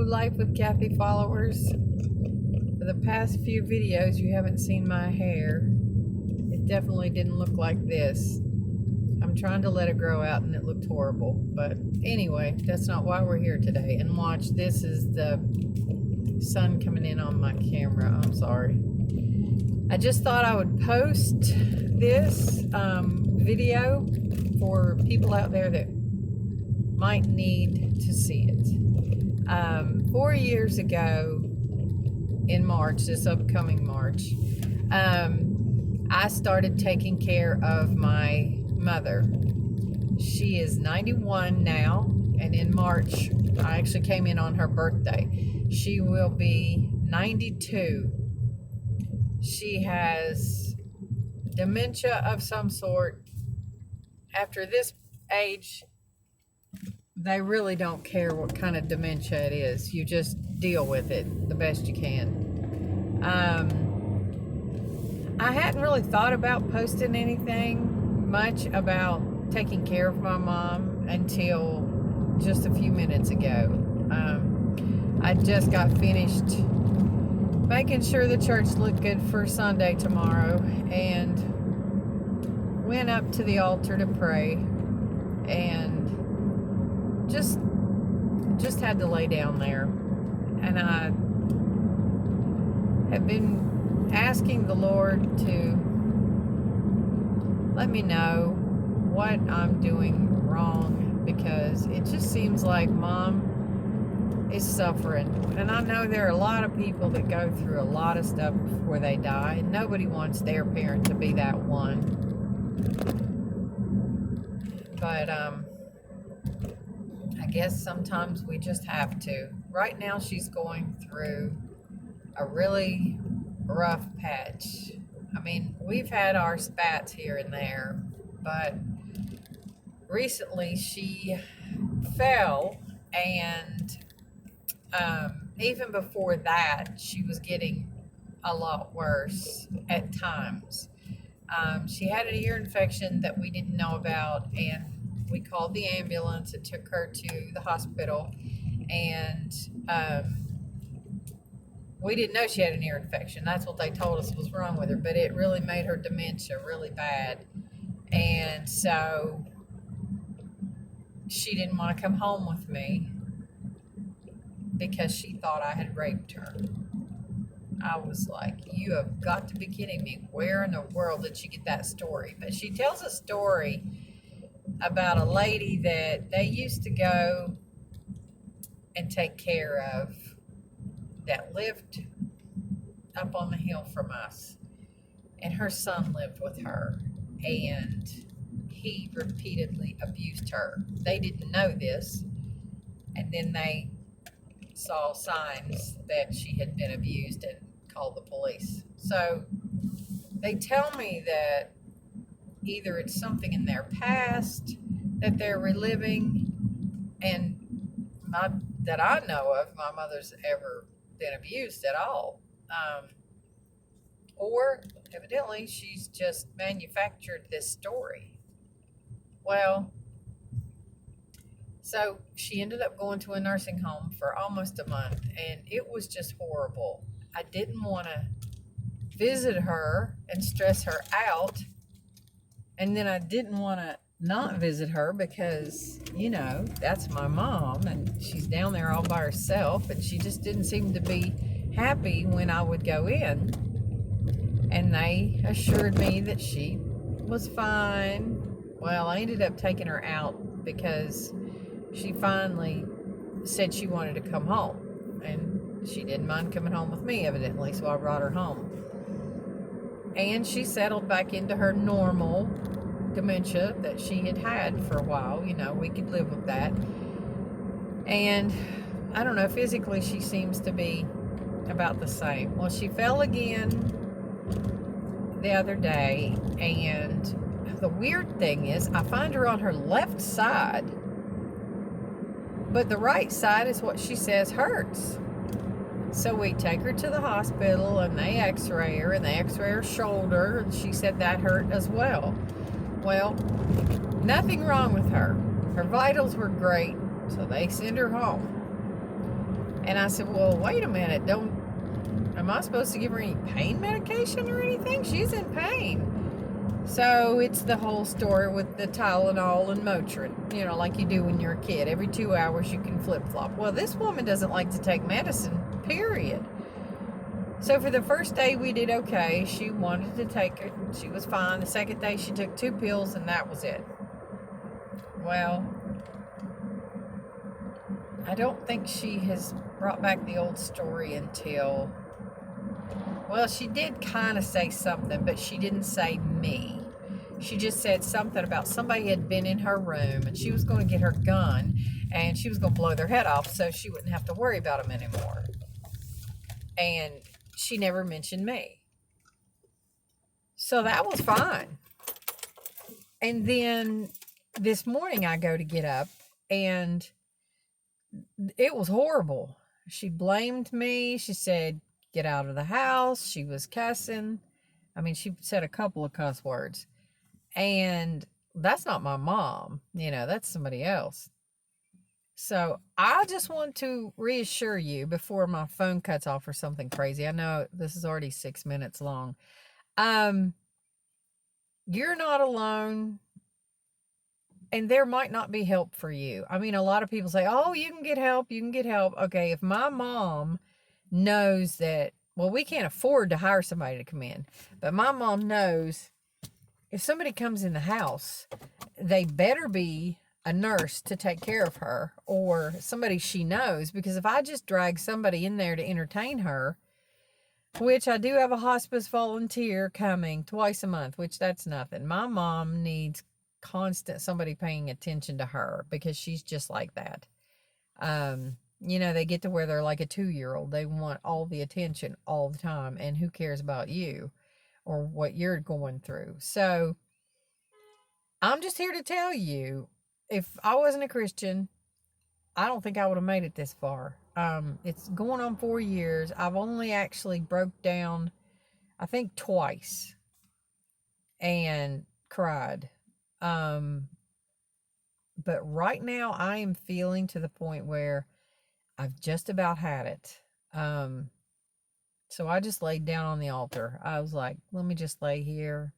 Life with Kathy followers. For the past few videos, you haven't seen my hair. It definitely didn't look like this. I'm trying to let it grow out and it looked horrible. But anyway, that's not why we're here today. And watch, this is the sun coming in on my camera. I'm sorry. I just thought I would post this video for people out there that might need to see it. 4 years ago in March, this upcoming March, I started taking care of my mother. She is 91 now, and in March, I actually came in on her birthday. She will be 92. She has dementia of some sort. After this age, they really don't care what kind of dementia it is. You just deal with it the best you can. I hadn't really thought about posting anything much about taking care of my mom until just a few minutes ago. I just got finished making sure the church looked good for Sunday tomorrow and went up to the altar to pray and just had to lay down there. And I have been asking the Lord to let me know what I'm doing wrong, because it just seems like Mom is suffering. And I know there are a lot of people that go through a lot of stuff before they die, and nobody wants their parent to be that one. But I guess sometimes we just have to. Right now she's going through a really rough patch. I mean, we've had our spats here and there, but recently she fell, and even before that she was getting a lot worse at times. She had an ear infection that we didn't know about, and we called the ambulance and took her to the hospital, and we didn't know she had an ear infection. That's what they told us was wrong with her, but it really made her dementia really bad. And so she didn't want to come home with me because she thought I had raped her. I was like, you have got to be kidding me. Where in the world did she get that story? But she tells a story about a lady that they used to go and take care of that lived up on the hill from us. And her son lived with her, and he repeatedly abused her. They didn't know this, and then they saw signs that she had been abused and called the police. So they tell me that either it's something in their past that they're reliving, and not that I know of, my mother's ever been abused at all. Or evidently she's just manufactured this story. Well, so she ended up going to a nursing home for almost a month, and it was just horrible. I didn't want to visit her and stress her out, and then I didn't want to not visit her because, you know, that's my mom, and she's down there all by herself, and she just didn't seem to be happy when I would go in. And they assured me that she was fine. Well, I ended up taking her out because she finally said she wanted to come home, and she didn't mind coming home with me, evidently, so I brought her home. And she settled back into her normal dementia that she had had for a while. You know, we could live with that. And I don't know, physically she seems to be about the same. Well, she fell again the other day, and the weird thing is I find her on her left side, but the right side is what she says hurts. So we take her to the hospital, and they x-ray her, and they x-ray her shoulder, and she said that hurt as well. Well, nothing wrong with her. Her vitals were great, so they send her home. And I said, well, wait a minute. Am I supposed to give her any pain medication or anything? She's in pain. So it's the whole story with the Tylenol and Motrin, like you do when you're a kid. Every 2 hours you can flip-flop. Well, this woman doesn't like to take medicine, period. So for the first day we did okay. She wanted to take it. She was fine. The second day she took 2 pills and that was it. Well, I don't think she has brought back the old story until... Well, she did kind of say something, but she didn't say me. She just said something about somebody had been in her room and she was going to get her gun and she was going to blow their head off so she wouldn't have to worry about them anymore. And she never mentioned me. So that was fine. And then this morning I go to get up and it was horrible. She blamed me. She said, get out of the house. She was cussing. I mean, she said a couple of cuss words. And that's not my mom. That's somebody else. So I just want to reassure you before my phone cuts off or something crazy. I know this is already 6 minutes long. You're not alone. And there might not be help for you. I mean, a lot of people say, oh, you can get help. You can get help. Okay, if my mom knows that, well, we can't afford to hire somebody to come in. But my mom knows if somebody comes in the house, they better be a nurse to take care of her or somebody she knows. Because if I just drag somebody in there to entertain her, which I do have a hospice volunteer coming twice a month, which that's nothing. My mom needs constant somebody paying attention to her because she's just like that. They get to where they're like a 2-year-old. They want all the attention all the time, and who cares about you or what you're going through? So I'm just here to tell you, if I wasn't a Christian, I don't think I would have made it this far. It's going on 4 years. I've only actually broke down, I think, twice and cried. But right now I am feeling to the point where I've just about had it. So I just laid down on the altar. I was like, let me just lay here,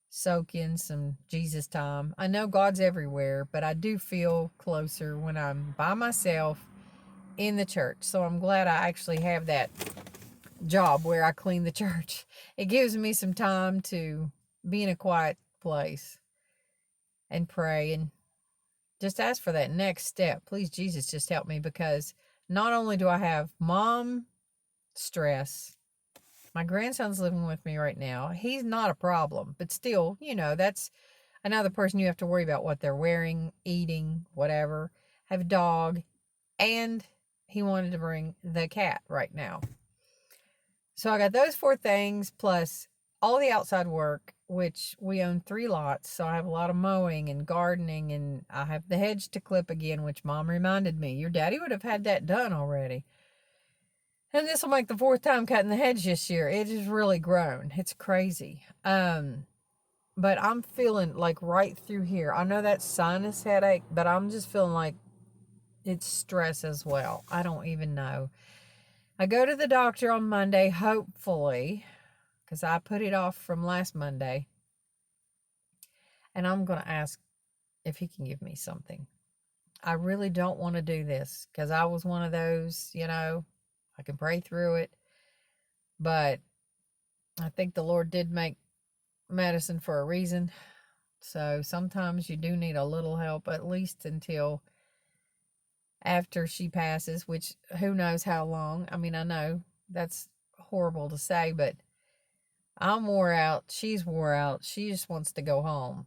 soak in some Jesus time. I know God's everywhere, but I do feel closer when I'm by myself in the church. So I'm glad I actually have that job where I clean the church. It gives me some time to be in a quiet place and pray and just ask for that next step. Please, Jesus, just help me, because not only do I have mom stress, my grandson's living with me right now. He's not a problem, but still, that's another person you have to worry about what they're wearing, eating, whatever. I have a dog, and he wanted to bring the cat right now. So I got those 4 things plus all the outside work, which we own 3 lots. So I have a lot of mowing and gardening, and I have the hedge to clip again, which Mom reminded me. Your daddy would have had that done already. And this will make the 4th time cutting the hedge this year. It has really grown. It's crazy. But I'm feeling like right through here. I know that sinus headache, but I'm just feeling like it's stress as well. I don't even know. I go to the doctor on Monday, hopefully, because I put it off from last Monday. And I'm going to ask if he can give me something. I really don't want to do this because I was one of those, I can pray through it. But I think the Lord did make medicine for a reason. So sometimes you do need a little help, at least until after she passes, which who knows how long. I mean, I know that's horrible to say, but I'm wore out. She's wore out. She just wants to go home.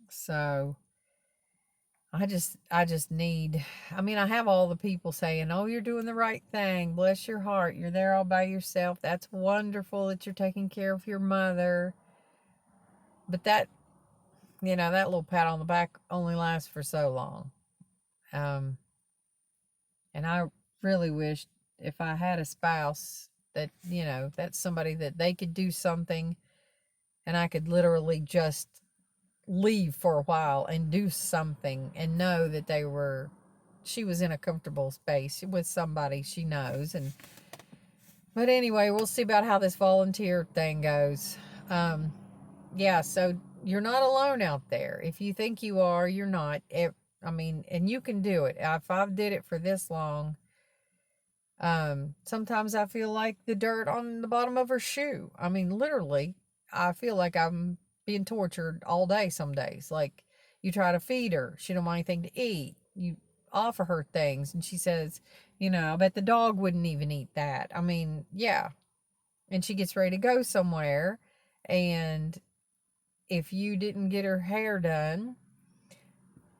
So I just need, I have all the people saying, oh, you're doing the right thing. Bless your heart. You're there all by yourself. That's wonderful that you're taking care of your mother. But that, that little pat on the back only lasts for so long. And I really wish if I had a spouse that, that's somebody that they could do something and I could literally just leave for a while and do something and know that they were she was in a comfortable space with somebody she knows. But anyway, we'll see about how this volunteer thing goes. Yeah, so you're not alone out there. If you think you are, you're not. I mean, and you can do it. If I've did it for this long, sometimes I feel like the dirt on the bottom of her shoe. I mean, literally, I feel like I'm being tortured all day some days. Like, you try to feed her, she don't want anything to eat. You offer her things, and she says, I bet the dog wouldn't even eat that. I mean, yeah. And she gets ready to go somewhere, and if you didn't get her hair done,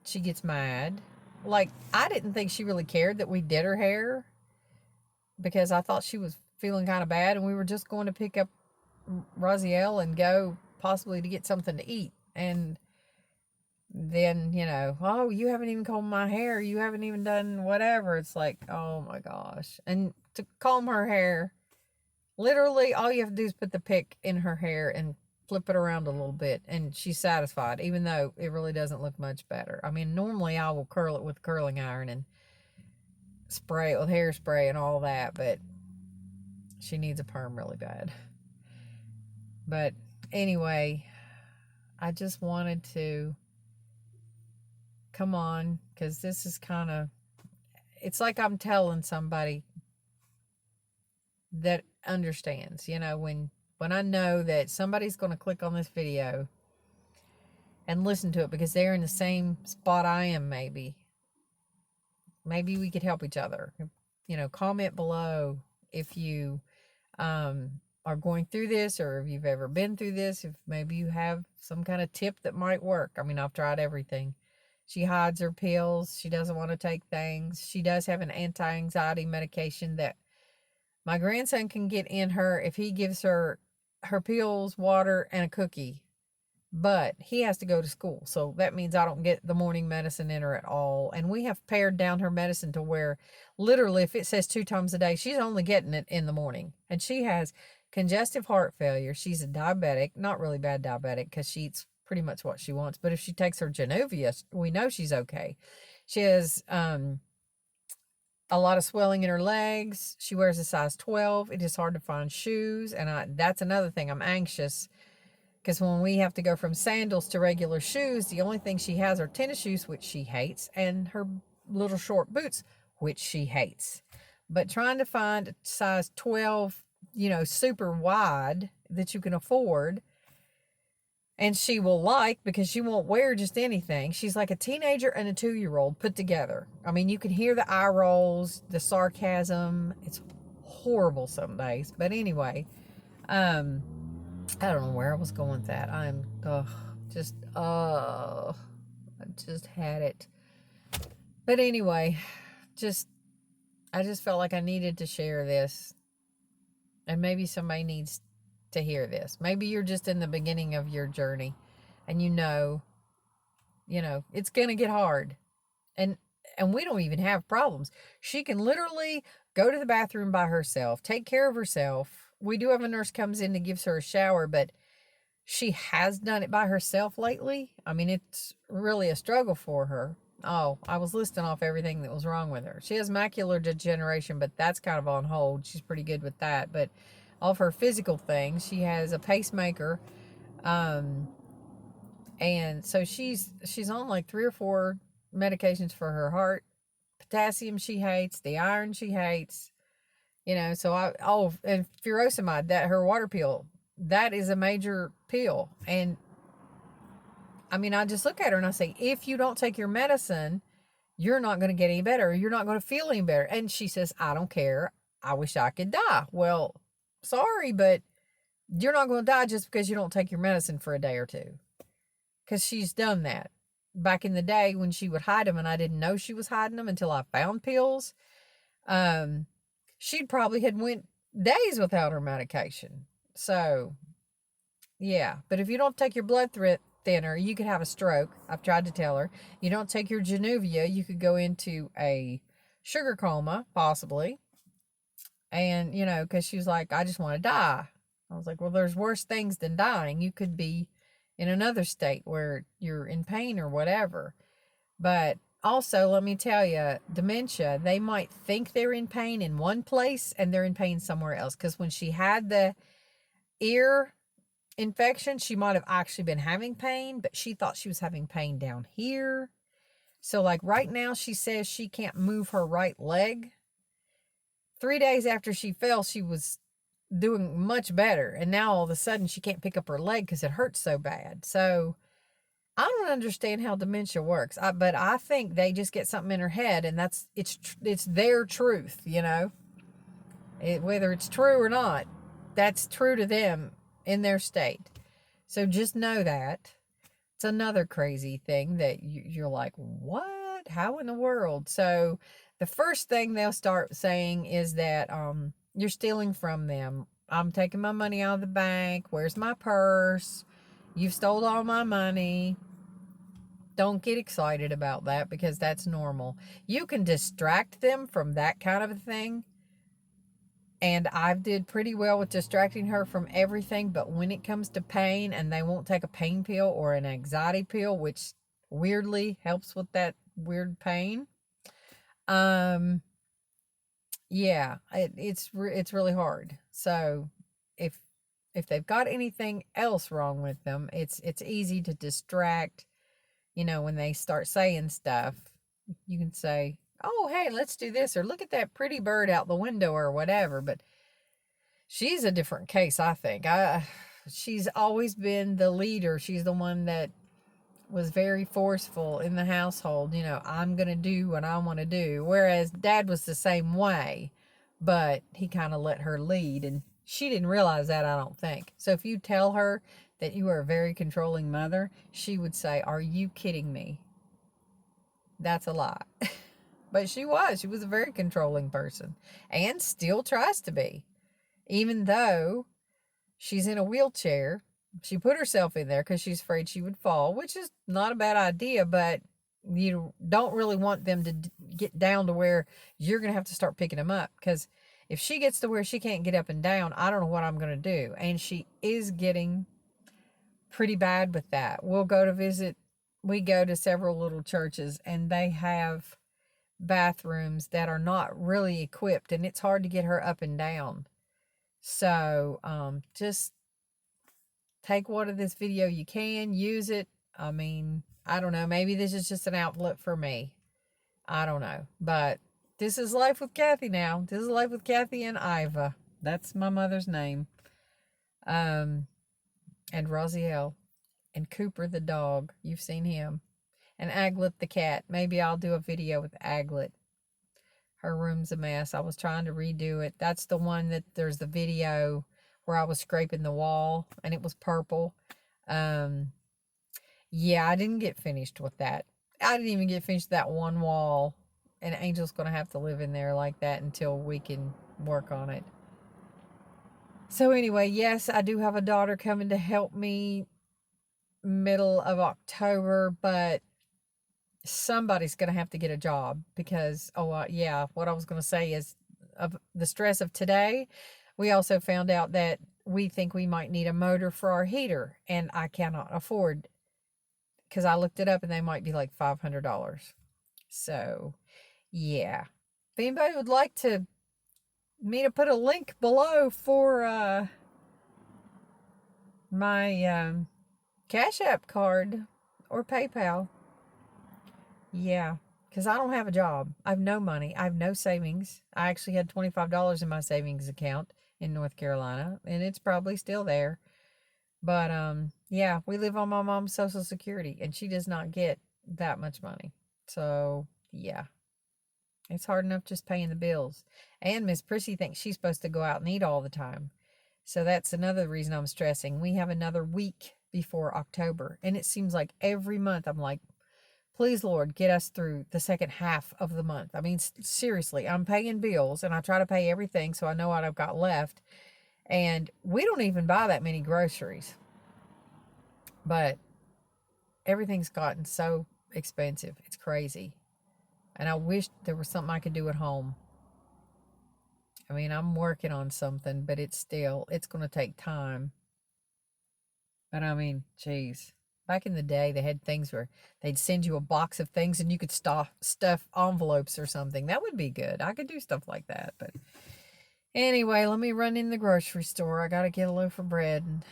she gets mad. Like, I didn't think she really cared that we did her hair because I thought she was feeling kind of bad, and we were just going to pick up Raziel and go possibly to get something to eat. And then, oh, you haven't even combed my hair. You haven't even done whatever. It's like, oh my gosh. And to comb her hair, literally all you have to do is put the pick in her hair and flip it around a little bit, and she's satisfied, even though it really doesn't look much better. I mean, normally I will curl it with a curling iron and spray it with hairspray and all that, but she needs a perm really bad. But anyway, I just wanted to come on, because this is kind of, it's like I'm telling somebody that understands, when I know that somebody's going to click on this video and listen to it because they're in the same spot I am. Maybe we could help each other. Comment below if you are going through this, or if you've ever been through this, if maybe you have some kind of tip that might work. I mean, I've tried everything. She hides her pills. She doesn't want to take things. She does have an anti-anxiety medication that my grandson can get in her if he gives her pills, water, and a cookie. But he has to go to school, so that means I don't get the morning medicine in her at all. And we have pared down her medicine to where literally if it says 2 times a day, she's only getting it in the morning. And she has congestive heart failure. She's a diabetic, not really bad diabetic because she eats pretty much what she wants. But if she takes her Genovia, we know she's okay. She has a lot of swelling in her legs. She wears a size 12. It is hard to find shoes. And that's another thing. I'm anxious because when we have to go from sandals to regular shoes, the only thing she has are tennis shoes, which she hates, and her little short boots, which she hates. But trying to find a size 12, super wide that you can afford and she will like, because she won't wear just anything. She's like a teenager and a 2-year-old put together. I mean, you can hear the eye rolls, the sarcasm. It's horrible some days. But anyway, I don't know where I was going with that. I just had it. But anyway, I just felt like I needed to share this. And maybe somebody needs to hear this. Maybe you're just in the beginning of your journey and it's going to get hard. And we don't even have problems. She can literally go to the bathroom by herself, take care of herself. We do have a nurse comes in and gives her a shower, but she has done it by herself lately. I mean, it's really a struggle for her. Oh, I was listing off everything that was wrong with her. She has macular degeneration, but that's kind of on hold. She's pretty good with that. But all of her physical things, she has a pacemaker. And so she's on like 3 or 4 medications for her heart. Potassium she hates, the iron she hates. So and furosemide, that her water pill, that is a major pill. And I mean, I just look at her and I say, if you don't take your medicine, you're not going to get any better. You're not going to feel any better. And she says, I don't care. I wish I could die. Well, sorry, but you're not going to die just because you don't take your medicine for a day or two. Because she's done that. Back in the day when she would hide them and I didn't know she was hiding them until I found pills, she'd probably had went days without her medication. So, yeah. But if you don't take your blood thinner, you could have a stroke. I've tried to tell her. You don't take your Genovia, you could go into a sugar coma, possibly. And, because she was like, I just want to die. I was like, well, there's worse things than dying. You could be in another state where you're in pain or whatever. But Also, let me tell you, dementia, they might think they're in pain in one place and they're in pain somewhere else. Because when she had the ear infection, she might have actually been having pain, but she thought she was having pain down here. So, like right now, she says she can't move her right leg. 3 days after she fell, she was doing much better. And now all of a sudden, she can't pick up her leg because it hurts so bad. So, I don't understand how dementia works, but I think they just get something in her head, and it's their truth, whether it's true or not. That's true to them in their state. So just know that. It's another crazy thing that you're like, what? How in the world? So the first thing they'll start saying is that you're stealing from them. I'm taking my money out of the bank. Where's my purse? You've stole all my money. Don't get excited about that because that's normal. You can distract them from that kind of a thing. And I did pretty well with distracting her from everything. But when it comes to pain and they won't take a pain pill or an anxiety pill, which weirdly helps with that weird pain. Um, yeah, it's really hard. So if they've got anything else wrong with them, it's easy to distract. When they start saying stuff, you can say, oh, hey, let's do this, or look at that pretty bird out the window, or whatever. But she's a different case, I think. She's always been the leader. She's the one that was very forceful in the household. I'm going to do what I want to do. Whereas dad was the same way, but he kind of let her lead. And she didn't realize that, I don't think. So if you tell her that you are a very controlling mother, she would say, are you kidding me? That's a lie. But she was a very controlling person and still tries to be. Even though she's in a wheelchair, she put herself in there because she's afraid she would fall, which is not a bad idea, but you don't really want them to get down to where you're going to have to start picking them up, because if she gets to where she can't get up and down, I don't know what I'm going to do. And she is getting pretty bad with that. We go to several little churches and they have bathrooms that are not really equipped, and it's hard to get her up and down. So just take what of this video you can, use it. I mean, I don't know, maybe this is just an outlet for me. I don't know. But this is Life with Kathy now. This is Life with Kathy and Iva. That's my mother's name. And Rosiel. And Cooper the dog. You've seen him. And Aglet the cat. Maybe I'll do a video with Aglet. Her room's a mess. I was trying to redo it. That's the one that there's the video where I was scraping the wall and it was purple. Yeah, I didn't get finished with that. I didn't even get finished that one wall. And Angel's going to have to live in there like that until we can work on it. So anyway, yes, I do have a daughter coming to help me middle of October, but somebody's going to have to get a job because, yeah, what I was going to say is, of the stress of today, we also found out that we think we might need a motor for our heater, and I cannot afford, because I looked it up and they might be like $500. So, yeah. If anybody would like me to put a link below for my Cash App card or PayPal. Yeah, because I don't have a job. I have no money. I have no savings. I actually had $25 in my savings account in North Carolina, and it's probably still there. But yeah, we live on my mom's Social Security, and she does not get that much money. So yeah, it's hard enough just paying the bills. And Miss Prissy thinks she's supposed to go out and eat all the time. So that's another reason I'm stressing. We have another week before October, and it seems like every month I'm like, please, Lord, get us through the second half of the month. I mean, seriously, I'm paying bills, and I try to pay everything so I know what I've got left. And we don't even buy that many groceries. But everything's gotten so expensive. It's crazy. And I wish there was something I could do at home. I mean, I'm working on something, but it's going to take time. But I mean, geez. Back in the day, they had things where they'd send you a box of things and you could stuff envelopes or something. That would be good. I could do stuff like that. But anyway, let me run in the grocery store. I got to get a loaf of bread and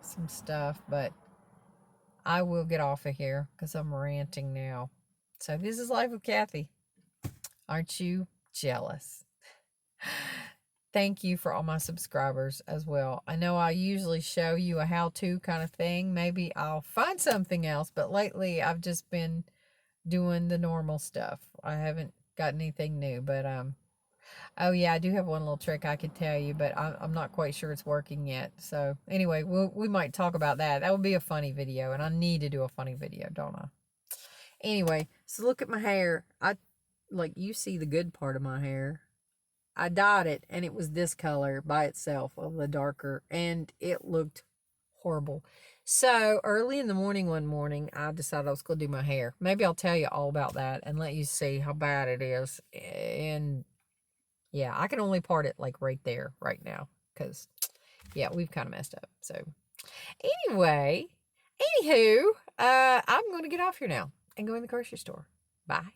some stuff. But I will get off of here because I'm ranting now. So this is Life with Kathy. Aren't you jealous? Thank you for all my subscribers as well. I know I usually show you a how-to kind of thing. Maybe I'll find something else, but lately I've just been doing the normal stuff. I haven't got anything new, but oh yeah, I do have one little trick I could tell you, but I'm not quite sure it's working yet. So anyway, we might talk about that. That would be a funny video, and I need to do a funny video, don't I? Anyway, so look at my hair. You see the good part of my hair. I dyed it and it was this color by itself, a little darker, and it looked horrible. So early in the morning one morning, I decided I was going to do my hair. Maybe I'll tell you all about that and let you see how bad it is. And yeah, I can only part it like right there, right now, because yeah, we've kind of messed up. So anyway, I'm going to get off here now and go in the grocery store. Bye.